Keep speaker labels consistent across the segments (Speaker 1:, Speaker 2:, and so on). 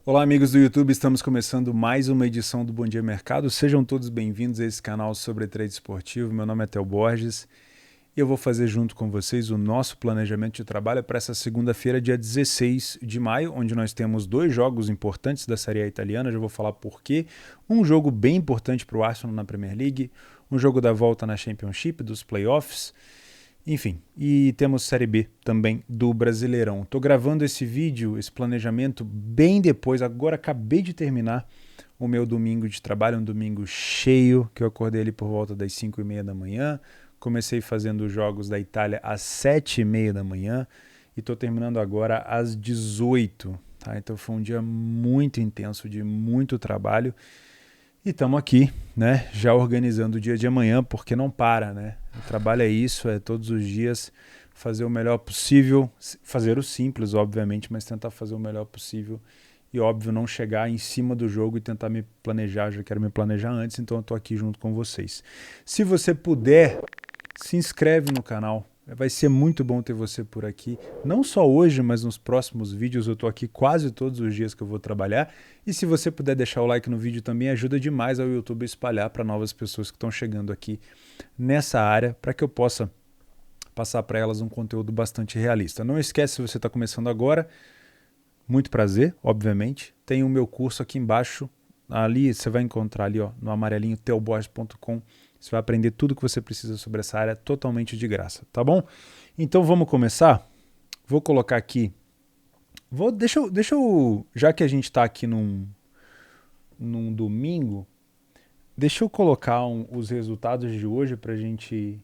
Speaker 1: Olá, amigos do YouTube, estamos começando mais uma edição do Bom Dia Mercado. Sejam todos bem-vindos a esse canal sobre trade esportivo. Meu nome é Theo Borges e eu vou fazer junto com vocês o nosso planejamento de trabalho para essa segunda-feira, dia 16 de maio, onde nós temos dois jogos importantes da Série A italiana. Já vou falar por quê. Um jogo bem importante para o Arsenal na Premier League, um jogo da volta na Championship, dos playoffs. Enfim, e temos Série B também do Brasileirão. Estou gravando esse vídeo, esse planejamento, bem depois. Agora acabei de terminar o meu domingo de trabalho, um domingo cheio, que eu acordei ali por volta das 5h30 da manhã. Comecei fazendo os jogos da Itália às 7h30 da manhã e estou terminando agora às 18h. Tá? Então foi um dia muito intenso, de muito trabalho. E estamos aqui, né, já organizando o dia de amanhã, porque não para, né? O trabalho é isso, é todos os dias fazer o melhor possível, fazer o simples, obviamente, mas tentar fazer o melhor possível e, óbvio, não chegar em cima do jogo e tentar me planejar. Já quero me planejar antes, então eu estou aqui junto com vocês. Se você puder, se inscreve no canal. Vai ser muito bom ter você por aqui. Não só hoje, mas nos próximos vídeos. Eu estou aqui quase todos os dias que eu vou trabalhar. E se você puder deixar o like no vídeo também, ajuda demais ao YouTube a espalhar para novas pessoas que estão chegando aqui nessa área, para que eu possa passar para elas um conteúdo bastante realista. Não esquece, se você está começando agora, muito prazer, obviamente. Tem o meu curso aqui embaixo. Ali você vai encontrar ali, ó, no amarelinho theoborges.com. Você vai aprender tudo que você precisa sobre essa área totalmente de graça, tá bom? Então vamos começar? Vou colocar aqui. Deixa eu, já que a gente está aqui num domingo, deixa eu colocar os resultados de hoje para a gente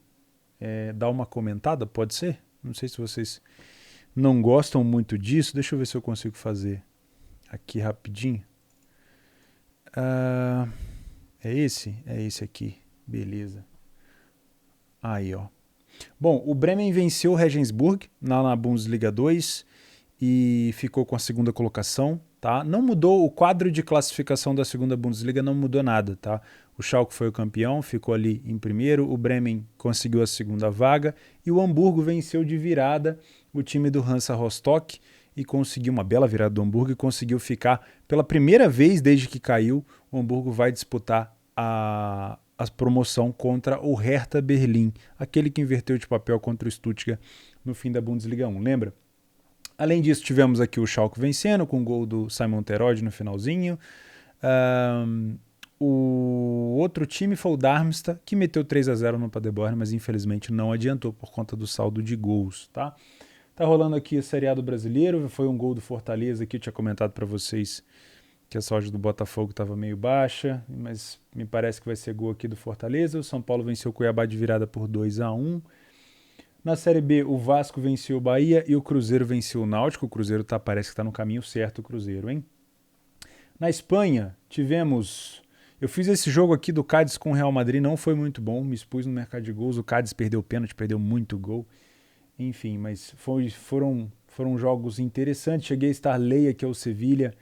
Speaker 1: dar uma comentada, pode ser? Não sei se vocês não gostam muito disso. Deixa eu ver se eu consigo fazer aqui rapidinho. É esse aqui. Beleza. Aí, ó. Bom, o Bremen venceu o Regensburg na Bundesliga 2 e ficou com a segunda colocação, tá? Não mudou o quadro de classificação da segunda Bundesliga, não mudou nada, tá? O Schalke foi o campeão, ficou ali em primeiro, o Bremen conseguiu a segunda vaga e o Hamburgo venceu de virada o time do Hansa Rostock e conseguiu uma bela virada do Hamburgo e conseguiu ficar pela primeira vez desde que caiu. O Hamburgo vai disputar a promoção contra o Hertha Berlim, aquele que inverteu de papel contra o Stuttgart no fim da Bundesliga 1, lembra? Além disso, tivemos aqui o Schalke vencendo com o gol do Simon Terodde no finalzinho. O outro time foi o Darmstadt, que meteu 3-0 no Paderborn, mas infelizmente não adiantou por conta do saldo de gols, tá? Tá rolando aqui o Série A do Brasileiro, foi um gol do Fortaleza que eu tinha comentado para vocês que a soja do Botafogo estava meio baixa, mas me parece que vai ser gol aqui do Fortaleza. O São Paulo venceu o Cuiabá de virada por 2-1. Na Série B, o Vasco venceu o Bahia e o Cruzeiro venceu o Náutico. O Cruzeiro parece que está no caminho certo, o Cruzeiro, hein? Na Espanha, tivemos... Eu fiz esse jogo aqui do Cádiz com o Real Madrid, não foi muito bom, me expus no mercado de gols. O Cádiz perdeu o pênalti, perdeu muito gol. Enfim, mas foram jogos interessantes. Cheguei a estar leia que é o Sevilha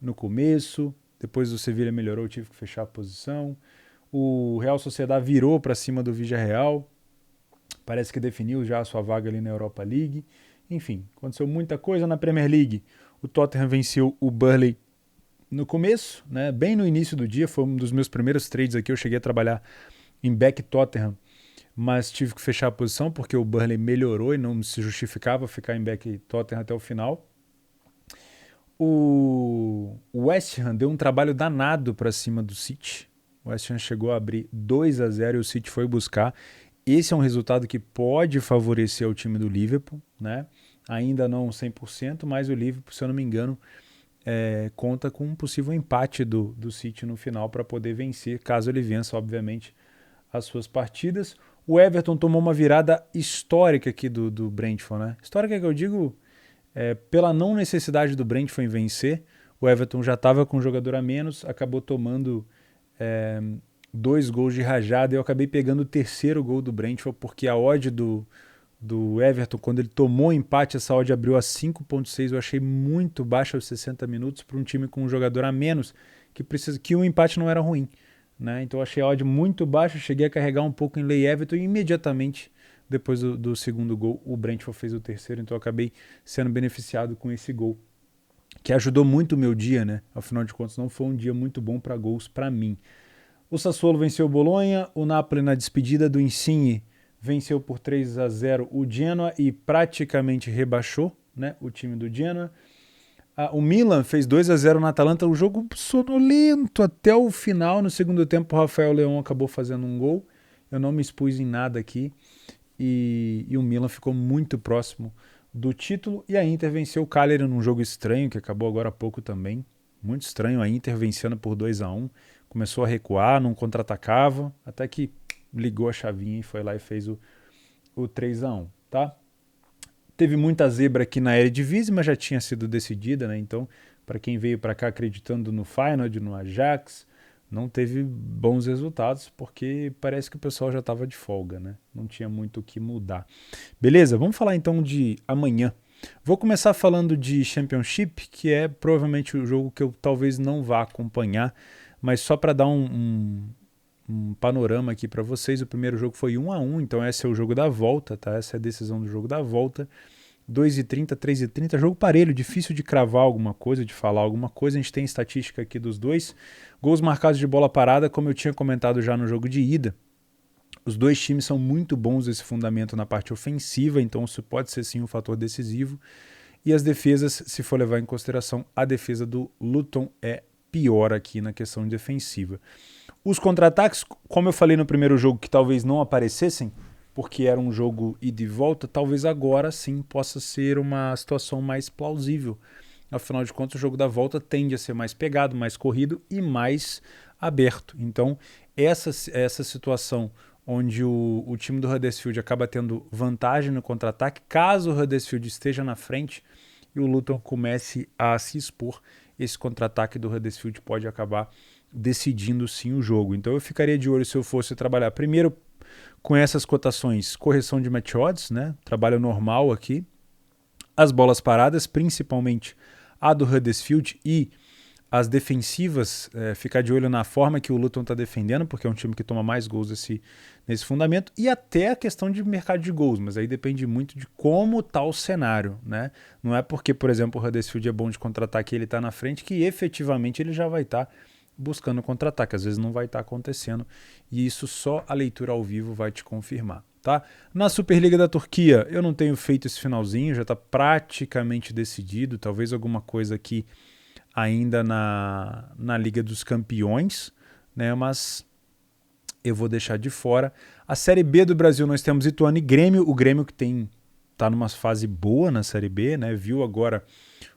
Speaker 1: no começo, depois o Sevilha melhorou, tive que fechar a posição. O Real Sociedad virou para cima do Villarreal, parece que definiu já a sua vaga ali na Europa League. Enfim, aconteceu muita coisa na Premier League. O Tottenham venceu o Burnley no começo, né, bem no início do dia, foi um dos meus primeiros trades aqui. Eu cheguei a trabalhar em back Tottenham, mas tive que fechar a posição porque o Burnley melhorou e não se justificava ficar em back Tottenham até o final. O West Ham deu um trabalho danado para cima do City. O West Ham chegou a abrir 2-0 e o City foi buscar. Esse é um resultado que pode favorecer o time do Liverpool, né? Ainda não 100%, mas o Liverpool, se eu não me engano, conta com um possível empate do City no final para poder vencer, caso ele vença, obviamente, as suas partidas. O Everton tomou uma virada histórica aqui do Brentford, né? Histórica que eu digo... pela não necessidade do Brentford em vencer, o Everton já estava com um jogador a menos, acabou tomando 2 gols de rajada e eu acabei pegando o terceiro gol do Brentford, porque a odd do Everton, quando ele tomou o empate, essa odd abriu a 5.6, eu achei muito baixa aos 60 minutos para um time com um jogador a menos, que o empate não era ruim, né? Então eu achei a odd muito baixa, cheguei a carregar um pouco em lay Everton e imediatamente depois do segundo gol, o Brentford fez o terceiro, então eu acabei sendo beneficiado com esse gol que ajudou muito o meu dia, né? Afinal de contas, não foi um dia muito bom para gols para mim. O Sassuolo venceu o Bolonha, o Napoli na despedida do Insigne venceu por 3-0 o Genoa e praticamente rebaixou, né, o time do Genoa. O Milan fez 2-0 na Atalanta, um jogo sonolento até o final. No segundo tempo, o Rafael Leão acabou fazendo um gol. Eu não me expus em nada aqui. E o Milan ficou muito próximo do título. E a Inter venceu o Cagliari num jogo estranho, que acabou agora há pouco também. Muito estranho, a Inter vencendo por 2-1. Começou a recuar, não contra-atacava, até que ligou a chavinha e foi lá e fez o 3-1, tá? Teve muita zebra aqui na Eredivisie, mas já tinha sido decidida, né? Então, para quem veio para cá acreditando no Feyenoord, no Ajax, não teve bons resultados, porque parece que o pessoal já estava de folga, né? Não tinha muito o que mudar. Beleza, vamos falar então de amanhã. Vou começar falando de Championship, que é provavelmente o jogo que eu talvez não vá acompanhar, mas só para dar um panorama aqui para vocês. O primeiro jogo foi 1-1, então esse é o jogo da volta, tá? Essa é a decisão do jogo da volta. 2h30, 3h30, jogo parelho, difícil de cravar alguma coisa, de falar alguma coisa. A gente tem estatística aqui dos dois. Gols marcados de bola parada, como eu tinha comentado já no jogo de ida. Os dois times são muito bons nesse fundamento na parte ofensiva, então isso pode ser sim um fator decisivo. E as defesas, se for levar em consideração, a defesa do Luton é pior aqui na questão defensiva. Os contra-ataques, como eu falei no primeiro jogo, que talvez não aparecessem, porque era um jogo ida e volta, talvez agora sim possa ser uma situação mais plausível. Afinal de contas, o jogo da volta tende a ser mais pegado, mais corrido e mais aberto. Então, essa situação onde o time do Huddersfield acaba tendo vantagem no contra-ataque, caso o Huddersfield esteja na frente e o Luton comece a se expor, esse contra-ataque do Huddersfield pode acabar decidindo sim o jogo. Então eu ficaria de olho se eu fosse trabalhar primeiro com essas cotações, correção de match odds, né? Trabalho normal aqui. As bolas paradas, principalmente a do Huddersfield, e as defensivas, ficar de olho na forma que o Luton está defendendo, porque é um time que toma mais gols nesse fundamento, e até a questão de mercado de gols, mas aí depende muito de como está o cenário, né? Não é porque, por exemplo, o Huddersfield é bom de contra-ataque e ele está na frente que efetivamente ele já vai estar buscando contra-ataque, às vezes não vai estar acontecendo, e isso só a leitura ao vivo vai te confirmar. Tá? Na Superliga da Turquia, eu não tenho feito esse finalzinho, já está praticamente decidido, talvez alguma coisa aqui ainda na Liga dos Campeões, né? Mas eu vou deixar de fora. A Série B do Brasil nós temos Ituano e Grêmio, o Grêmio que está numa fase boa na Série B, né? Viu agora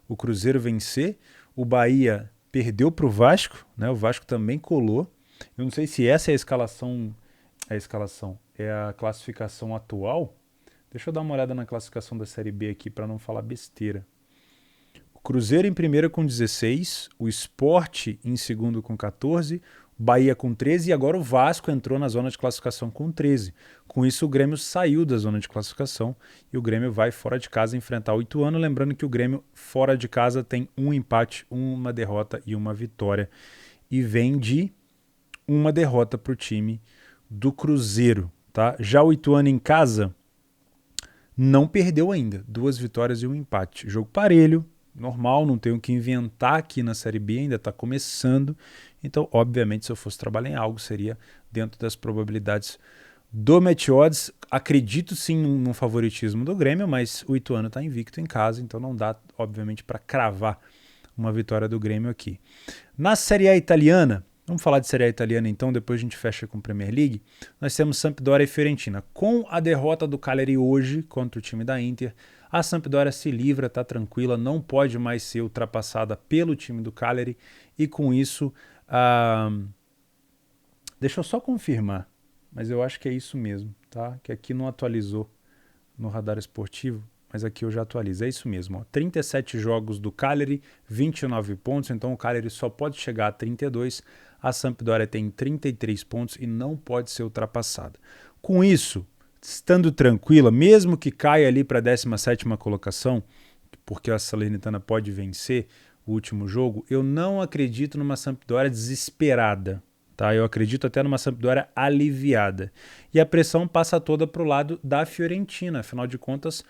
Speaker 1: o Cruzeiro vencer, o Bahia perdeu para o Vasco, né? O Vasco também colou. Eu não sei se essa é a classificação atual. Deixa eu dar uma olhada na classificação da Série B aqui para não falar besteira. O Cruzeiro em primeiro com 16, o Sport em segundo com 14, o Bahia com 13 e agora o Vasco entrou na zona de classificação com 13. Com isso o Grêmio saiu da zona de classificação e o Grêmio vai fora de casa enfrentar o Ituano. Lembrando que o Grêmio fora de casa tem um empate, uma derrota e uma vitória. E vem de uma derrota para o time do Cruzeiro. Tá? Já o Ituano em casa não perdeu ainda, 2 vitórias e um empate. Jogo parelho, normal, não tenho o que inventar aqui na Série B, ainda está começando. Então, obviamente, se eu fosse trabalhar em algo, seria dentro das probabilidades do match odds. Acredito sim no favoritismo do Grêmio, mas o Ituano está invicto em casa, então não dá, obviamente, para cravar uma vitória do Grêmio aqui. Na Série A italiana, vamos falar de Série A italiana então, depois a gente fecha com Premier League. Nós temos Sampdoria e Fiorentina. Com a derrota do Cagliari hoje contra o time da Inter, a Sampdoria se livra, está tranquila, não pode mais ser ultrapassada pelo time do Cagliari e com isso, deixa eu só confirmar, mas eu acho que é isso mesmo, tá? Que aqui não atualizou no radar esportivo, mas aqui eu já atualizo, é isso mesmo, ó. 37 jogos do Cagliari, 29 pontos, então o Cagliari só pode chegar a 32, a Sampdoria tem 33 pontos e não pode ser ultrapassada. Com isso, estando tranquila, mesmo que caia ali para a 17ª colocação, porque a Salernitana pode vencer o último jogo, eu não acredito numa Sampdoria desesperada. Tá? Eu acredito até numa Sampdoria aliviada. E a pressão passa toda para o lado da Fiorentina. Afinal de contas,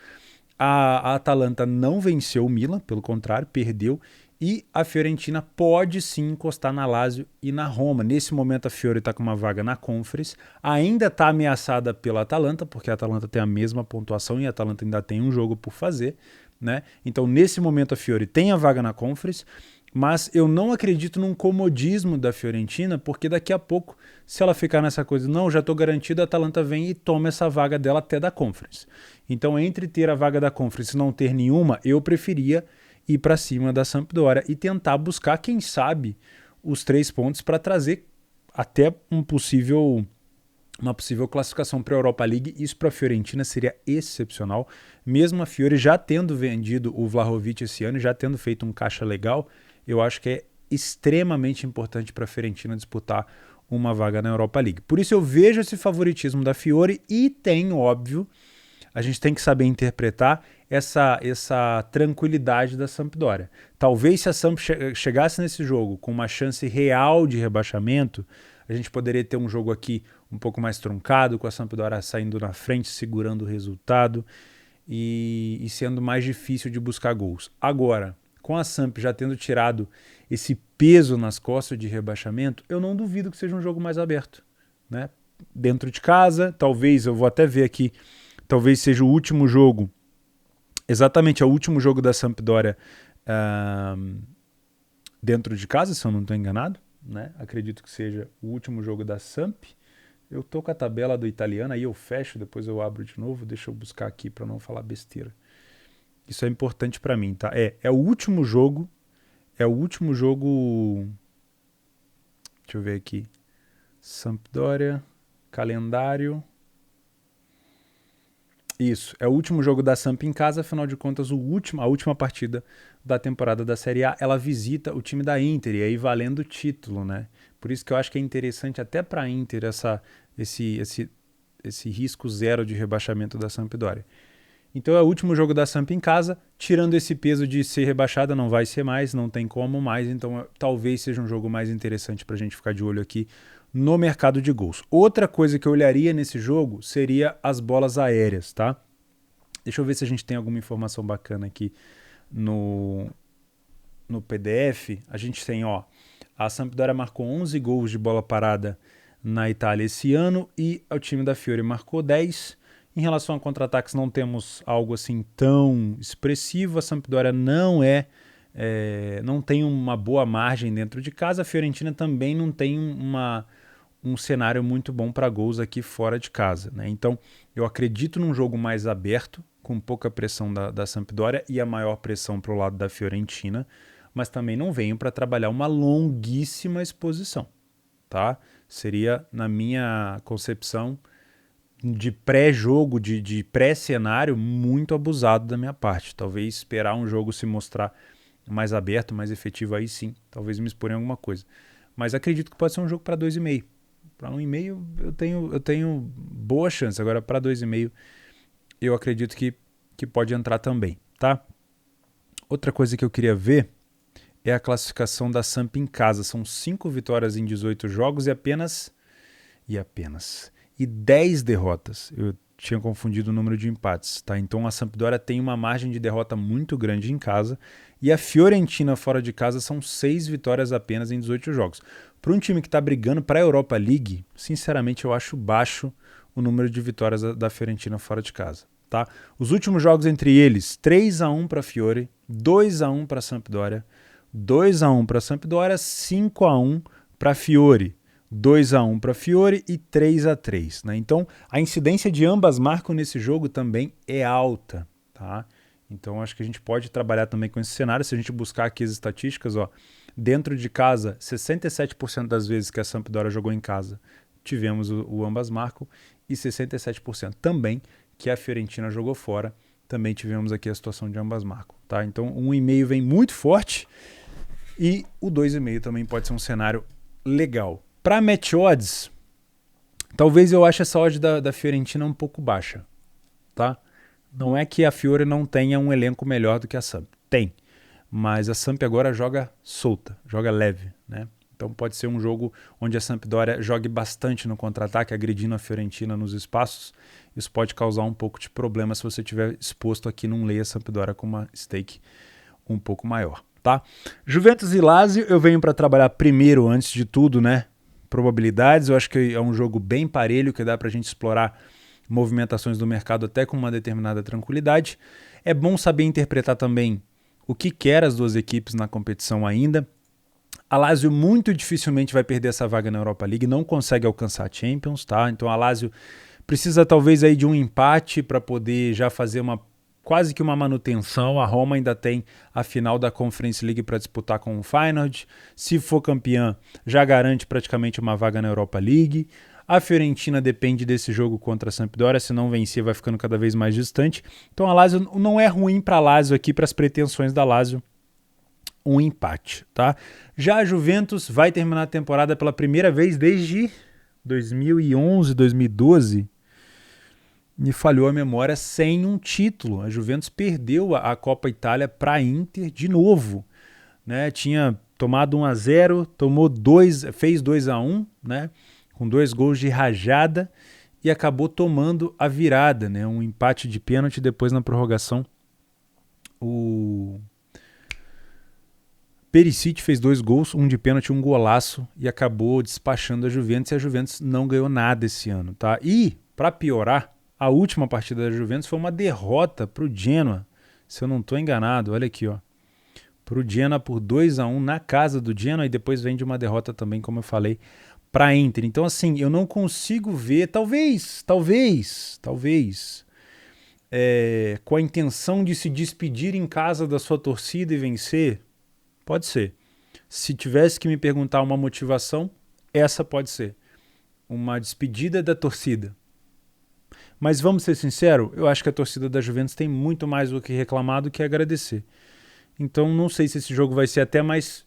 Speaker 1: A Atalanta não venceu o Milan, pelo contrário, perdeu. E a Fiorentina pode sim encostar na Lazio e na Roma. Nesse momento a Fiore está com uma vaga na Conference, ainda está ameaçada pela Atalanta, porque a Atalanta tem a mesma pontuação e a Atalanta ainda tem um jogo por fazer, né? Então nesse momento a Fiore tem a vaga na Conference, mas eu não acredito num comodismo da Fiorentina, porque daqui a pouco, se ela ficar nessa coisa, não, já estou garantido, a Atalanta vem e toma essa vaga dela até da Conference. Então entre ter a vaga da Conference e não ter nenhuma, eu preferia ir para cima da Sampdoria e tentar buscar, quem sabe, os 3 pontos para trazer até uma possível classificação para a Europa League. Isso para a Fiorentina seria excepcional, mesmo a Fiore já tendo vendido o Vlahovic esse ano, já tendo feito um caixa legal. Eu acho que é extremamente importante para a Fiorentina disputar uma vaga na Europa League. Por isso eu vejo esse favoritismo da Fiore e tem, óbvio, a gente tem que saber interpretar essa tranquilidade da Sampdoria. Talvez se a Samp chegasse nesse jogo com uma chance real de rebaixamento, a gente poderia ter um jogo aqui um pouco mais truncado, com a Sampdoria saindo na frente, segurando o resultado e sendo mais difícil de buscar gols. Agora, com a Samp já tendo tirado esse peso nas costas de rebaixamento, eu não duvido que seja um jogo mais aberto, né? Dentro de casa, talvez, eu vou até ver aqui, talvez seja o último jogo, exatamente é o último jogo da Sampdoria dentro de casa, se eu não estou enganado, né? Acredito que seja o último jogo da Samp. Eu tô com a tabela do italiano, aí eu fecho, depois eu abro de novo, deixa eu buscar aqui para não falar besteira. Isso é importante para mim, tá? É o último jogo, deixa eu ver aqui, Sampdoria, calendário. Isso, é o último jogo da Samp em casa, afinal de contas, a última partida da temporada da Série A, ela visita o time da Inter, e aí valendo o título, né? Por isso que eu acho que é interessante até para a Inter esse risco zero de rebaixamento da Sampdoria. Então é o último jogo da Samp em casa, tirando esse peso de ser rebaixada, não vai ser mais, não tem como mais, então talvez seja um jogo mais interessante para a gente ficar de olho aqui no mercado de gols. Outra coisa que eu olharia nesse jogo seria as bolas aéreas, tá? Deixa eu ver se a gente tem alguma informação bacana aqui no PDF. A gente tem, a Sampdoria marcou 11 gols de bola parada na Itália esse ano e o time da Fiore marcou 10. Em relação a contra-ataques, não temos algo assim tão expressivo. A Sampdoria não tem uma boa margem dentro de casa. A Fiorentina também não tem um cenário muito bom para gols aqui fora de casa, né? Então, eu acredito num jogo mais aberto, com pouca pressão da Sampdoria e a maior pressão para o lado da Fiorentina, mas também não venho para trabalhar uma longuíssima exposição, tá? Seria, na minha concepção, de pré-jogo, de pré-cenário, muito abusado da minha parte. Talvez esperar um jogo se mostrar mais aberto, mais efetivo, aí sim, talvez me expor em alguma coisa. Mas acredito que pode ser um jogo para 2,5. Para 1,5 eu tenho boa chance. Agora para 2,5 eu acredito que pode entrar também, tá? Outra coisa que eu queria ver é a classificação da Samp em casa. São 5 vitórias em 18 jogos e 10 derrotas. Eu tinha confundido o número de empates, tá? Então a Sampdoria tem uma margem de derrota muito grande em casa e a Fiorentina fora de casa são 6 vitórias apenas em 18 jogos. Para um time que está brigando para a Europa League, sinceramente eu acho baixo o número de vitórias da Fiorentina fora de casa, tá? Os últimos jogos entre eles, 3-1 para a Fiore, 2-1 para a Sampdoria, 2-1 para a Sampdoria, 5-1 para a Fiore. 2-1 para a Fiore e 3-3, né? Então, a incidência de ambas marcam nesse jogo também é alta, tá? Então, acho que a gente pode trabalhar também com esse cenário. Se a gente buscar aqui as estatísticas, dentro de casa, 67% das vezes que a Sampdoria jogou em casa, tivemos o ambas marcam, e 67% também que a Fiorentina jogou fora, também tivemos aqui a situação de ambas marcam, tá? Então, 1,5 vem muito forte e o 2,5 também pode ser um cenário legal. Para match odds, talvez eu ache essa odd da Fiorentina um pouco baixa, tá? Não é que a Fiore não tenha um elenco melhor do que a Samp. Tem. Mas a Samp agora joga solta, joga leve, né? Então pode ser um jogo onde a Sampdoria jogue bastante no contra-ataque, agredindo a Fiorentina nos espaços. Isso pode causar um pouco de problema se você estiver exposto aqui num lei a Sampdoria com uma stake um pouco maior, tá? Juventus e Lazio eu venho para trabalhar primeiro, antes de tudo, né? Probabilidades. Eu acho que é um jogo bem parelho, que dá para a gente explorar movimentações do mercado até com uma determinada tranquilidade. É bom saber interpretar também o que quer as duas equipes na competição ainda. A Lazio muito dificilmente vai perder essa vaga na Europa League, não consegue alcançar a Champions, tá? Então a Lazio precisa talvez aí de um empate para poder já fazer quase que uma manutenção. A Roma ainda tem a final da Conference League para disputar com o Feyenoord. Se for campeã, já garante praticamente uma vaga na Europa League. A Fiorentina depende desse jogo contra a Sampdoria, se não vencer vai ficando cada vez mais distante. Então a Lazio não é ruim para a Lazio aqui, para as pretensões da Lazio, um empate, tá? Já a Juventus vai terminar a temporada pela primeira vez desde 2011, 2012. Me falhou a memória, sem um título. A Juventus perdeu a Copa Itália para a Inter de novo, né? Tinha tomado 1-0, fez 2-1, né? Com 2 gols de rajada e acabou tomando a virada, né? Um empate de pênalti, depois na prorrogação o Perisic fez 2 gols, um de pênalti, um golaço, e acabou despachando a Juventus, e a Juventus não ganhou nada esse ano, tá? E, para piorar, a última partida da Juventus foi uma derrota para o Genoa, se eu não estou enganado, olha aqui, ó. Para o Genoa por 2-1 na casa do Genoa, e depois vem de uma derrota também, como eu falei, para a Inter. Então, assim, eu não consigo ver, talvez, com a intenção de se despedir em casa da sua torcida e vencer. Pode ser. Se tivesse que me perguntar uma motivação, essa pode ser. Uma despedida da torcida. Mas vamos ser sinceros, eu acho que a torcida da Juventus tem muito mais o que reclamar do que agradecer. Então não sei se esse jogo vai ser até mais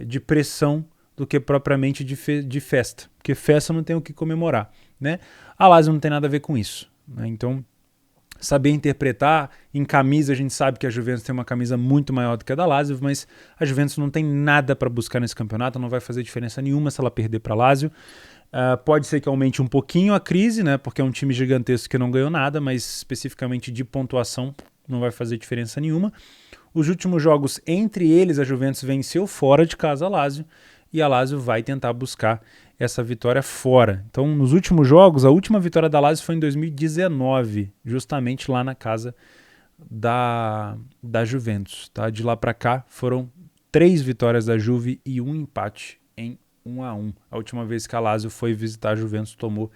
Speaker 1: de pressão do que propriamente de festa. Porque festa não tem o que comemorar, né? A Lazio não tem nada a ver com isso, né? Então, saber interpretar, em camisa a gente sabe que a Juventus tem uma camisa muito maior do que a da Lazio, mas a Juventus não tem nada para buscar nesse campeonato, não vai fazer diferença nenhuma se ela perder para a Lazio. Pode ser que aumente um pouquinho a crise, né? Porque é um time gigantesco que não ganhou nada, mas especificamente de pontuação não vai fazer diferença nenhuma. Os últimos jogos, entre eles, a Juventus venceu fora de casa a Lazio, e a Lazio vai tentar buscar essa vitória fora. Então, nos últimos jogos, a última vitória da Lazio foi em 2019, justamente lá na casa da Juventus, tá? De lá para cá foram 3 vitórias da Juve e 1 empate em 1-1. A última vez que a Lazio foi visitar a Juventus tomou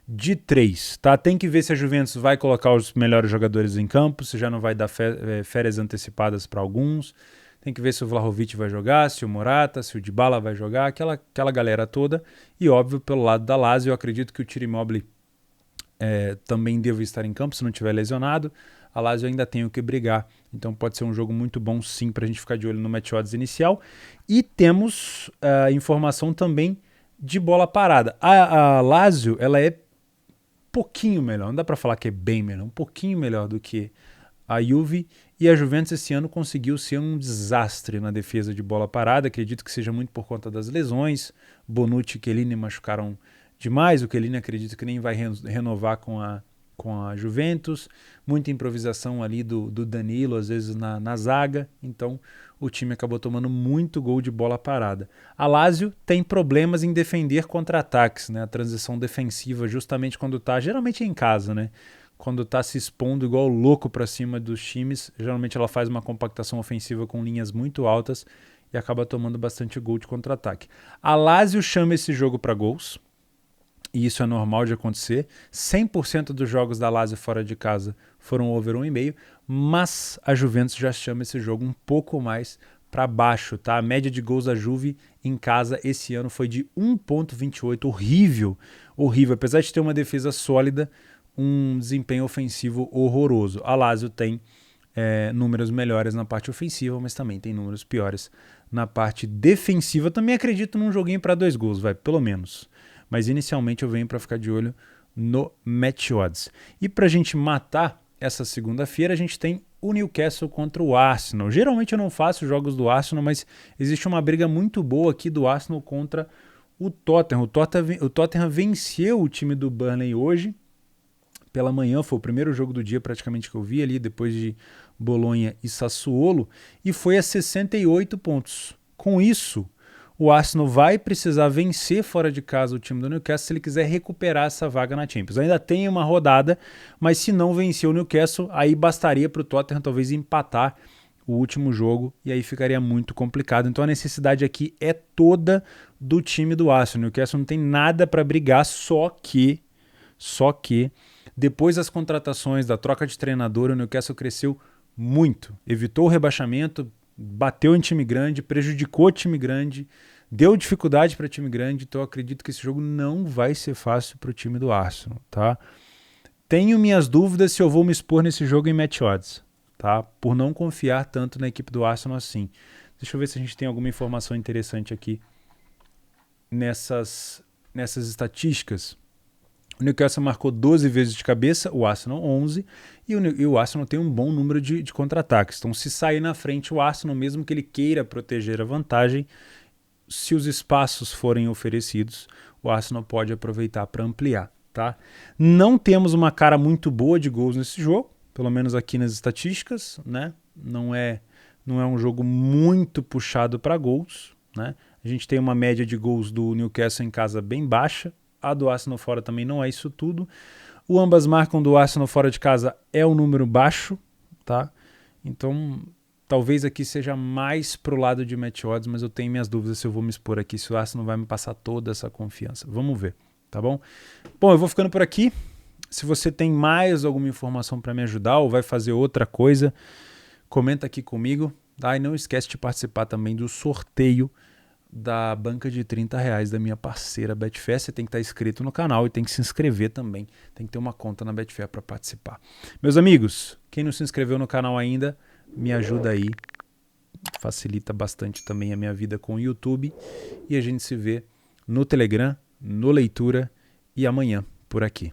Speaker 1: de 3, tá? Tem que ver se a Juventus vai colocar os melhores jogadores em campo, se já não vai dar férias antecipadas para alguns. Tem que ver se o Vlahovic vai jogar, se o Morata, se o Dybala vai jogar, aquela galera toda. E óbvio, pelo lado da Lazio, eu acredito que o Ciro Immobile também deve estar em campo, se não estiver lesionado. A Lazio ainda tem o que brigar, então pode ser um jogo muito bom sim para a gente ficar de olho no match odds inicial. E temos informação também de bola parada. A Lazio, ela é pouquinho melhor, não dá para falar que é bem melhor, um pouquinho melhor do que a Juve, e a Juventus esse ano conseguiu ser um desastre na defesa de bola parada. Acredito que seja muito por conta das lesões. Bonucci e Chiellini machucaram demais, o Chiellini acredito que nem vai renovar com a Juventus. Muita improvisação ali do Danilo, às vezes na zaga, então o time acabou tomando muito gol de bola parada. A Lazio tem problemas em defender contra-ataques, né? A transição defensiva, justamente quando está, geralmente em casa, né? Quando está se expondo igual louco para cima dos times, geralmente ela faz uma compactação ofensiva com linhas muito altas e acaba tomando bastante gol de contra-ataque. A Lazio chama esse jogo para gols, e isso é normal de acontecer. 100% dos jogos da Lazio fora de casa foram over 1,5, mas a Juventus já chama esse jogo um pouco mais para baixo, tá? A média de gols da Juve em casa esse ano foi de 1,28, horrível, apesar de ter uma defesa sólida, um desempenho ofensivo horroroso. A Lazio tem números melhores na parte ofensiva, mas também tem números piores na parte defensiva. Também acredito num joguinho para 2 gols, pelo menos. Mas inicialmente eu venho para ficar de olho no match odds. E para a gente matar essa segunda-feira, a gente tem o Newcastle contra o Arsenal. Geralmente eu não faço jogos do Arsenal, mas existe uma briga muito boa aqui do Arsenal contra o Tottenham. O Tottenham venceu o time do Burnley hoje, pela manhã, foi o primeiro jogo do dia praticamente que eu vi ali, depois de Bolonha e Sassuolo, e foi a 68 pontos. Com isso, o Arsenal vai precisar vencer fora de casa o time do Newcastle se ele quiser recuperar essa vaga na Champions. Ainda tem uma rodada, mas se não vencer o Newcastle, aí bastaria para o Tottenham talvez empatar o último jogo e aí ficaria muito complicado. Então a necessidade aqui é toda do time do Arsenal. O Newcastle não tem nada para brigar, só que depois das contratações, da troca de treinador, o Newcastle cresceu muito. Evitou o rebaixamento, bateu em time grande, prejudicou time grande, deu dificuldade para time grande, então eu acredito que esse jogo não vai ser fácil para o time do Arsenal, tá? Tenho minhas dúvidas se eu vou me expor nesse jogo em match odds, tá? Por não confiar tanto na equipe do Arsenal assim. Deixa eu ver se a gente tem alguma informação interessante aqui nessas estatísticas. O Newcastle marcou 12 vezes de cabeça, o Arsenal 11, e o Arsenal tem um bom número de contra-ataques. Então, se sair na frente o Arsenal, mesmo que ele queira proteger a vantagem, se os espaços forem oferecidos, o Arsenal pode aproveitar para ampliar. Tá? Não temos uma cara muito boa de gols nesse jogo, pelo menos aqui nas estatísticas, né? Não é um jogo muito puxado para gols, né? A gente tem uma média de gols do Newcastle em casa bem baixa, a do Arsenal fora também não é isso tudo. O ambas marcam do Arsenal fora de casa é um número baixo, tá? Então, talvez aqui seja mais pro lado de match odds, mas eu tenho minhas dúvidas se eu vou me expor aqui, se o Arsenal vai me passar toda essa confiança. Vamos ver, tá bom? Bom, eu vou ficando por aqui. Se você tem mais alguma informação para me ajudar ou vai fazer outra coisa, comenta aqui comigo, tá? E não esquece de participar também do sorteio da banca de R$30 da minha parceira Betfair. Você tem que estar inscrito no canal e tem que se inscrever também. Tem que ter uma conta na Betfair para participar. Meus amigos, quem não se inscreveu no canal ainda, me ajuda aí. Facilita bastante também a minha vida com o YouTube. E a gente se vê no Telegram, no Leitura e amanhã por aqui.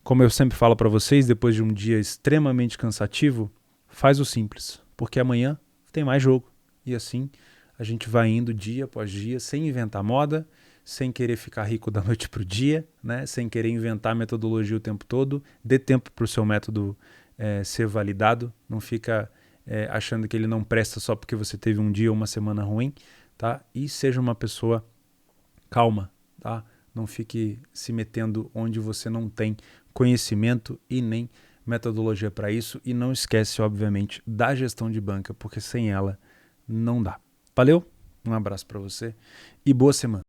Speaker 1: Como eu sempre falo para vocês, depois de um dia extremamente cansativo, faz o simples, porque amanhã tem mais jogo. E assim a gente vai indo dia após dia, sem inventar moda, sem querer ficar rico da noite para o dia, né? Sem querer inventar metodologia o tempo todo. Dê tempo para o seu método ser validado. Não fica achando que ele não presta só porque você teve um dia ou uma semana ruim, tá? E seja uma pessoa calma, tá? Não fique se metendo onde você não tem conhecimento e nem metodologia para isso. E não esquece, obviamente, da gestão de banca, porque sem ela não dá. Valeu, um abraço para você e boa semana.